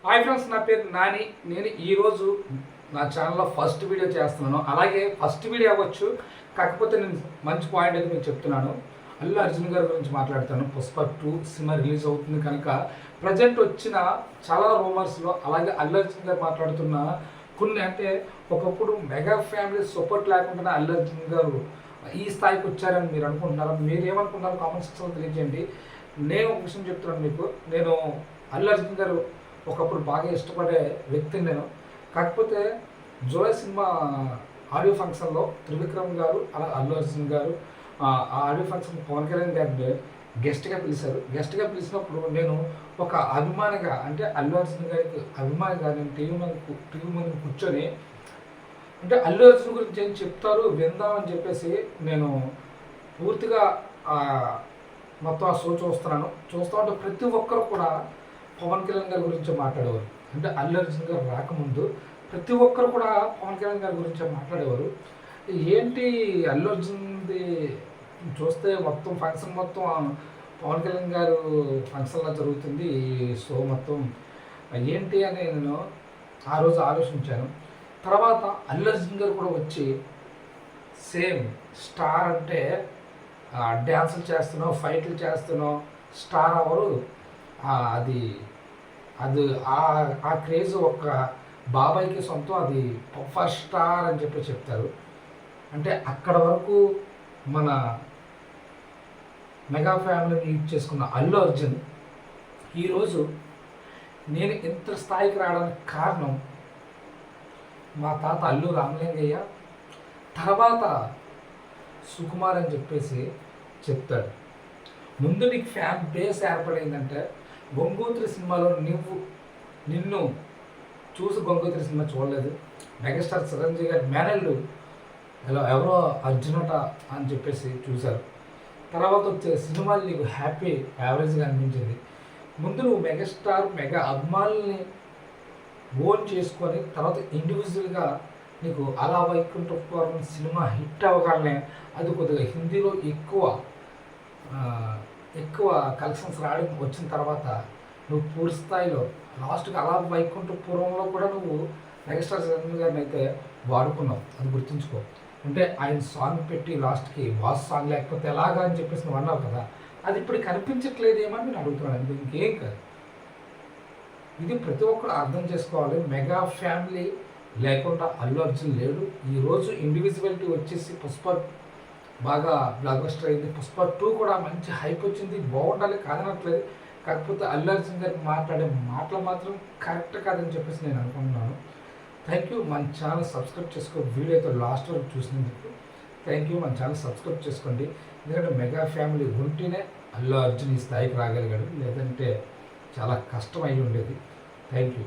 Hi friends, నా పేరు నాని. నేను ఈరోజు నా ఛానల్లో ఫస్ట్ వీడియో చేస్తున్నాను. అలాగే ఫస్ట్ వీడియో అవ్వచ్చు, కాకపోతే నేను మంచి పాయింట్ అయితే మీకు చెప్తున్నాను. అల్లు అర్జున్ గారి గురించి మాట్లాడతాను. పుష్ప 2 సినిమా రిలీజ్ అవుతుంది కనుక ప్రజెంట్ వచ్చిన చాలా రూమర్స్లో అలాగే అల్లు అర్జున్ గారు మాట్లాడుతున్న కొన్ని, అంటే ఒకప్పుడు మెగా ఫ్యామిలీ సపోర్ట్ లేకుండా అల్లు అర్జున్ గారు ఈ స్థాయికి వచ్చారని మీరు అనుకుంటున్నారా? మీరు ఏమనుకుంటున్నారు కామెంట్ సెక్షన్లో తెలియజేయండి. నేను ఒక విషయం చెప్తున్నాను మీకు. నేను అల్లు అర్జున్ గారు ఒకప్పుడు బాగా ఇష్టపడే వ్యక్తిని నేను. కాకపోతే జూలై సినిమా ఆడియో ఫంక్షన్లో త్రివిక్రమ్ గారు అలా అల్లు అర్జున్ గారు ఆ ఆడియో ఫంక్షన్ పవన్ కళ్యాణ్ గారిని గెస్ట్గా పిలిచారు. గెస్ట్గా పిలిచినప్పుడు నేను ఒక అభిమానిగా, అంటే అల్లు అర్జున్ గారికి అభిమానిగా నేను టీవీ ముందు కూర్చొని, అంటే అల్లు అర్జున్ గురించి ఏం చెప్తారు విందామని చెప్పేసి నేను పూర్తిగా మొత్తం ఆ షో చూస్తున్నాను. చూస్తూ ఉంటే ప్రతి ఒక్కరు కూడా పవన్ కళ్యాణ్ గారి గురించి మాట్లాడేవారు. అంటే అల్లు అర్జున్ గారు రాకముందు ప్రతి ఒక్కరు కూడా పవన్ కళ్యాణ్ గారి గురించి మాట్లాడేవారు. ఏంటి అల్లు అర్జున్ది చూస్తే మొత్తం ఫంక్షన్ మొత్తం పవన్ కళ్యాణ్ గారు ఫంక్షన్లో జరుగుతుంది, ఈ షో మొత్తం ఏంటి అని నేను ఆ రోజు ఆలోచించాను. తర్వాత అల్లు అర్జున్ గారు కూడా వచ్చి సేమ్ స్టార్ అంటే డ్యాన్సులు చేస్తున్నావు, ఫైట్లు చేస్తున్నావు, స్టార్ అవరు, అది అది ఆ క్రేజ్ ఒక బాబాయ్కి సొంతం, అది ఫస్ట్ స్టార్ అని చెప్పి చెప్తారు. అంటే అక్కడ వరకు మన మెగా ఫ్యామిలీని లీడ్ చేసుకున్న అల్లు అర్జున్ ఈరోజు నేను ఇంత స్థాయికి రావడానికి కారణం మా తాత అల్లు రామలింగయ్య, తర్వాత సుకుమార్ అని చెప్పేసి చెప్తాడు. ముందు నీకు ఫ్యాన్ బేస్ ఏర్పడైందంటే గంగోత్రి సినిమాలో నిన్ను చూసి గంగోత్రి సినిమా చూడలేదు. మెగాస్టార్ చిరంజీవి గారి మేనల్లు ఎవరో అర్జునట అని చెప్పేసి చూశారు. తర్వాత వచ్చే సినిమాలు నీకు హ్యాపీ యావరేజ్గా అనిపించింది. ముందు నువ్వు మెగాస్టార్ మెగా అభిమానుల్ని ఓన్ చేసుకొని తర్వాత ఇండివిజువల్గా నీకు అలా వైకుంఠపురం సినిమా హిట్ అవ్వగానే అది కొద్దిగా హిందీలో ఎక్కువ కలెక్షన్స్ రావడం వచ్చిన తర్వాత నువ్వు పూర్తి స్థాయిలో లాస్ట్కి అలా వైకుంఠపురంలో కూడా నువ్వు మెగాస్టార్ చిరంజీవి గారిని అయితే వాడుకున్నావు. అది గుర్తుంచుకో. అంటే ఆయన సాంగ్ పెట్టి లాస్ట్కి బాస్ సాంగ్ లేకపోతే ఎలాగా అని చెప్పేసి నువ్వు అన్నావు కదా, అది ఇప్పుడు కనిపించట్లేదేమని నేను అడుగుతున్నాను. ఇంకేం కాదు, ఇది ప్రతి ఒక్కరు అర్థం చేసుకోవాలి. మెగా ఫ్యామిలీ లేకుండా అల్లు అర్జున్ లేడు. ఈరోజు ఇండివిజువాలిటీ వచ్చేసి పుష్ప బాగా బ్లాక్ బస్టర్ అయింది. పుష్ప 2 కూడా మంచి హైప్ వచ్చింది, బాగుండాలి కాదనట్లేదు. కాకపోతే అల్లు అర్జున్ గారికి మాట్లాడే మాటలు మాత్రం కరెక్ట్ కాదని చెప్పేసి నేను అనుకుంటున్నాను. Thank you. మన ఛానల్ సబ్స్క్రైబ్ చేసుకో. వీడియో అయితే లాస్ట్ వరకు చూసినందుకు థ్యాంక్ యూ. మన ఛానల్ సబ్స్క్రైబ్ చేసుకోండి. ఎందుకంటే మెగా ఫ్యామిలీ ఉంటేనే అల్లు అర్జున్ ఈ స్థాయికి రాగలిగాడు, లేదంటే చాలా కష్టం అయి ఉండేది. Thank you.